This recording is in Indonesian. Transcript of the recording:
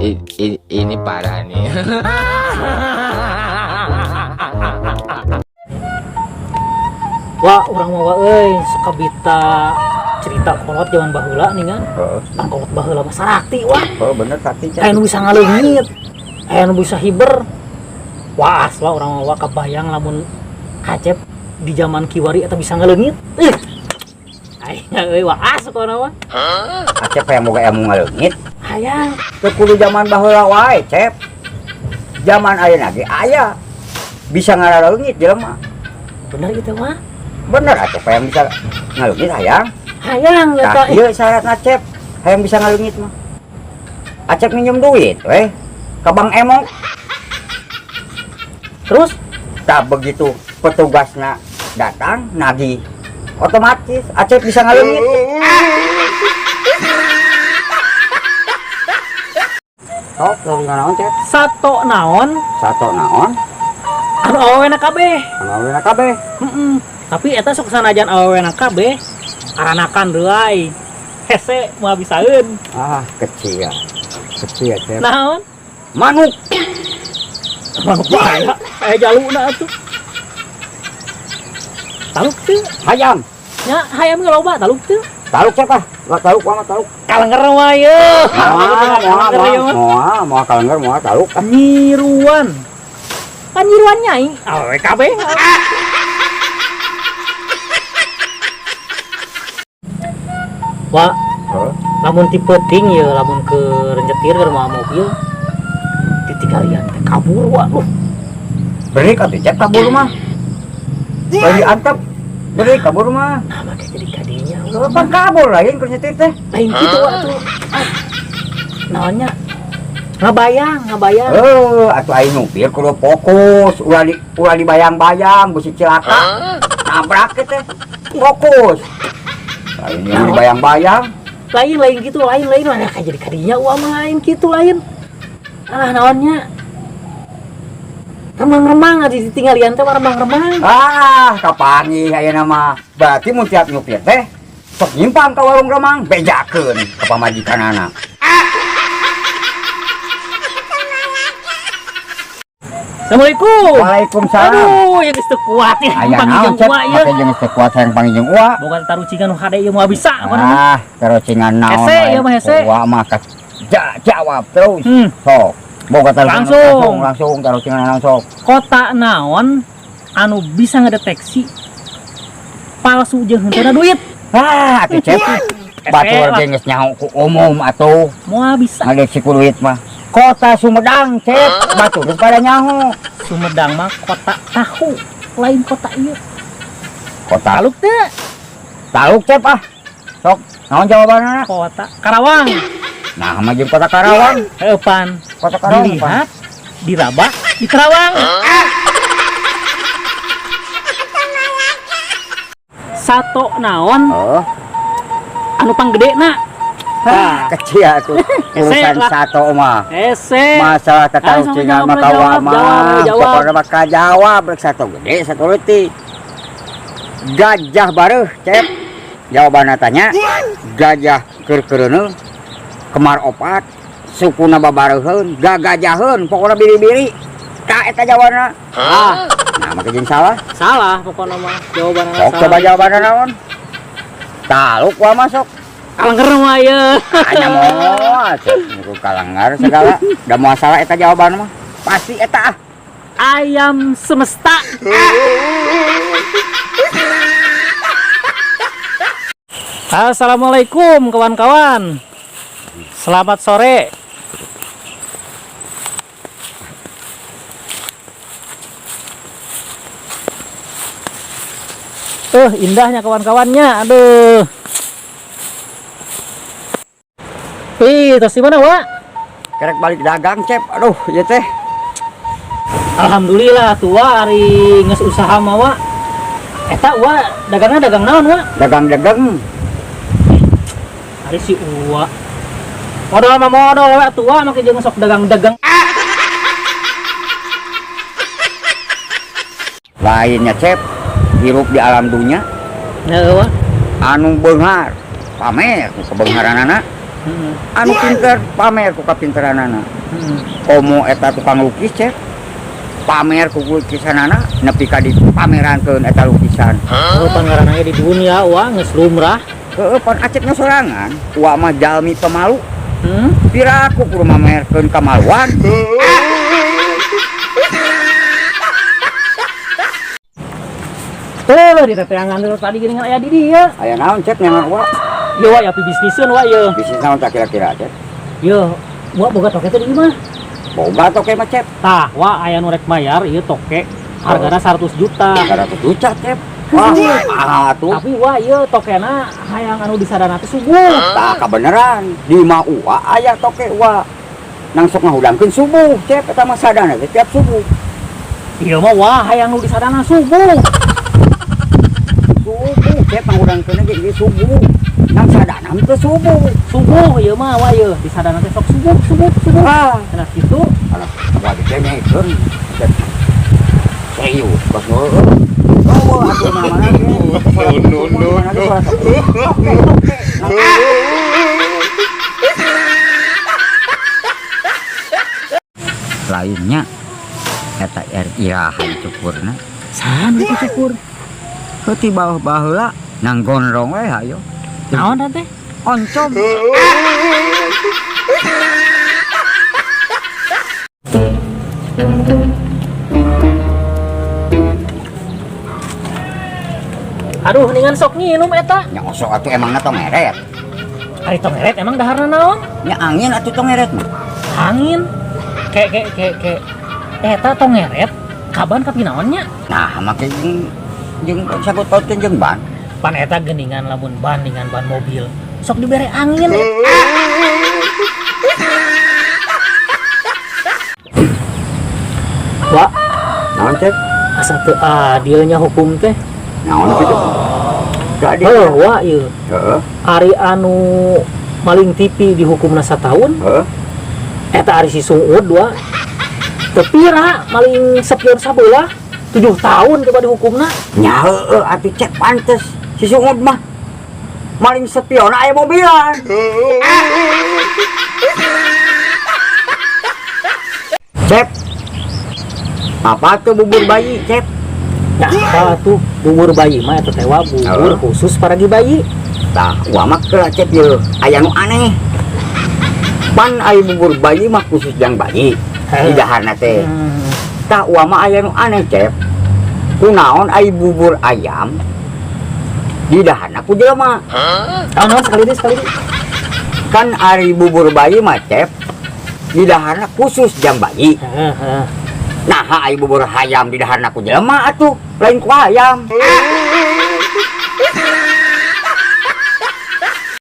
Ini parah nih. Wah, orang mau suka bita cerita kolot zaman baheula nih kan. Kolot baheula mah sarati wah. Oh bener sakti. Aya nu bisa ngaleungit. Aya nu bisa hiber. Wah, asla orang mau kabayang lamun Acep di zaman kiwari eta bisa ngaleungit. Aya euy wah asukona mah. Acep yang boga ilmu ngaleungit. Hayang Teu kudu zaman baheula wae, Cep. Zaman ayeuna ge aya bisa ngaleungit jelema. bener gitu mah. Bener Acep yang bisa ngaleungit hayang. Hayang Nah, eta. ieu syaratna Cep, hayang bisa ngaleungit mah. Acep minjem duit weh ka Bang Emok. Terus Tak begitu petugasnya datang nagih otomatis Acep bisa ngaleungit. Sok, leuwih naon Cep? sato naon Sato naon? anu awewena kabeh. Anu awena kabeh. Tapi eta sok sanajan awewena kabeh aranakan deui. Hese moal bisaeun. Ah, kecil. Kecil Cep. Naon? Manuk. Manuk bahaya. Aya jaluna atuh. Taluk teu? Hayam. Nya hayam ge loba taluk teu? Taluk Cep ah. Lah taluk mah taluk. Kalenger mah ye. Moal kalengger moal taluk. Nyiruan. Kan nyiruan nyai. Awewe kabeh. Wah, lamun tipe ting ya, lamun ke rencetir ke rumah mobil, ditinggalin teh kabur waduh. Beri ka Cep kabur mah. Beri antep. Beri kabur mah. Nah, makanya jadi kadinya. Pan kabur lain ku nyetir teh. Lain gitu waduh. Naonnya? Ngabayang. Atuh aing nyupir kudu fokus, ulah dibayang-bayang beusi cilaka. Nabrak teh. Fokus. Lain yang dibayang-bayang. Lain gitu, lain mana kayak jadi kadinya uang lain gitu lain. Naonnya? Remang-remang aja ditinggalin teh remang-remang. Kapangi ayeuna mah. Berarti mun tiap nyupir teh sok nyimpang ka warung remang, bejakeun ka pamajikanana. Assalamualaikum. Waalaikumsalam. Aduh, yang geus teu kuat ya. Aya naon Cep? Make jeung teu kuat hayang panggil uwa. Boga tarucingan nu hade ieu moal bisa. Tarucingan naon? Hese ieu mah hese. Uwa mah jawab terus. Sok. Boga langsung tarucingan langsung. Kota naon anu bisa ngedeteksi palsu jeung henteu duit? Atuh Cep. Batur ge geus nyaho ku umum atuh. Moal bisa. Ngadeksi ku duit mah. Kota Sumedang, Cep. Batur geus pada nyaho. Sumedang mah kota tahu, lain kota ieu. Kota Taluk teh? Taluk Cep ah. Sok, naon jawabanna? Kota Karawang. Nah, mah jeung kota Karawang. Eupan. Kota Karawang. Dilihat, diraba, di Karawang. Sato naon? Anu panggedena? Kecil atuh. Urusan sato mah. Ese. Masalah tatarucingan mah kawa mah. Pokona mah kajawab rek sato gede, sato leutik. Gajah bareuh, Cep. Jawabanna tanya. Gajah keur-keureuneuh. Kemar opat. Sukuna babareuheun, gagajaheun, pokona biri-biri. Ka eta jawabanna. Nah, mah jeung salah. Salah pokona mah jawabanna Sok salah. coba jawabanna naon? Taluk wa masuk. Kalengger mah ye. Hanya moal, niku kalanggar segala. Da moal salah eta jawaban mah. Pasti eta ah. Ayam semesta. Assalamualaikum kawan-kawan. Selamat sore. Indahnya kawan-kawannya. Aduh. Terus gimana, Wak? Kerek balik dagang, Cep. Aduh, ieu teh. Alhamdulillah tua hari nges usaha mah, Wak. Eta Wak, dagangnya dagang naon, Wak? Dagang-dagang. Hari si Uwa. Modal mah modal, Wak, tua make jeung sok dagang-dagang. Lainnya, Cep. Hirup di alam dunia. Heeh, Wak. Anu beunghar, pamer ku kebeungharanana. anu pinter pamer ku kapinteranana. Komo eta tukang lukis cep pamer ku lukisanana nepi ka dipamerankeun eta lukisan. Oh, pangaranna di dunia wah geus lumrah. Heeh, pan Acep sorangan, wa mah jalmi pemalu. Pira aku kudu mamerkeun kamaluan. Di teteangan dulu tadi geuningan aya di dieu. Aya naon Cep nyangan wa? Ieu wa ya bisniseun wa ieu. Bisnis naon tak kira-kira Cep? Ieu wa boga toke teh di imah. Boga toke mah Cep. Tah, wa aya nu rek mayar ieu toke hargana 100 juta. 100 juta Cep. Wah, mahal tuh. Tapi wah ieu tokena hayang anu disadana teh subuh. Tah kabeneran, di mah wa aya toke wa. Nang sok ngahudangkeun subuh Cep eta mah sadana teh tiap subuh. Ieu mah wah hayang nu disadana subuh. Subuh Cep ngahudangkeun ge subuh. Nang sadana teh subuh. Subuh ieu mah wah ieu disadana teh sok subuh. Ah, Cenah kitu. alah, wa dikenyekeun. Serius, bos oh, atuh mana ge. Lainnya eta irahan cukurna. Saan itu cukur? Heuti baheula nang gondrong we hayo. Naon teh? Oncom. Aduh, ningan sok nginum eta. Nya osok atuh emangna tong ngeret. Ari tongeret emang daharna naon? Nya angin atuh tong ngeret mah. Angin. Ke eta tongeret kaban kapinaonnya? Nah, make jeung sagut pautkeun jeung ban. Pan eta geuningan lamun ban dengan ban mobil. Sok dibere angin. Wah, Naon Cep? asa teu adil nya hukum teh. Naon kitu? Gak Heuh, wah ieu. Heeh. Ari anu maling TV dihukumna satahun, Heeh. eta ari si Suud wah. Teu pira maling sepion sabeula 7 tahun coba dihukumna. Nya heueuh atuh Cep pantes. Si Sungud mah maling sepion aya mobilan. Cep. Apa tuh bubur bayi, Cep? Nah, apa tuh bubur bayi mah eta teh wah bubur khusus paragi bayi. Tah, wa mah keur Cep ye, aya nu aneh. Pan aya bubur bayi mah khusus yang bayi. Di daharna teh. Tah, wa mah aya nu aneh, Cep. Kunaon aya bubur ayam di daharna ku jelema. Naon sekali deh. Kan ari bubur bayi mah Cep di daharna khusus jang bayi. Heeh. Nah aya bubur hayam di daharna ku jelema atuh lain ku hayam.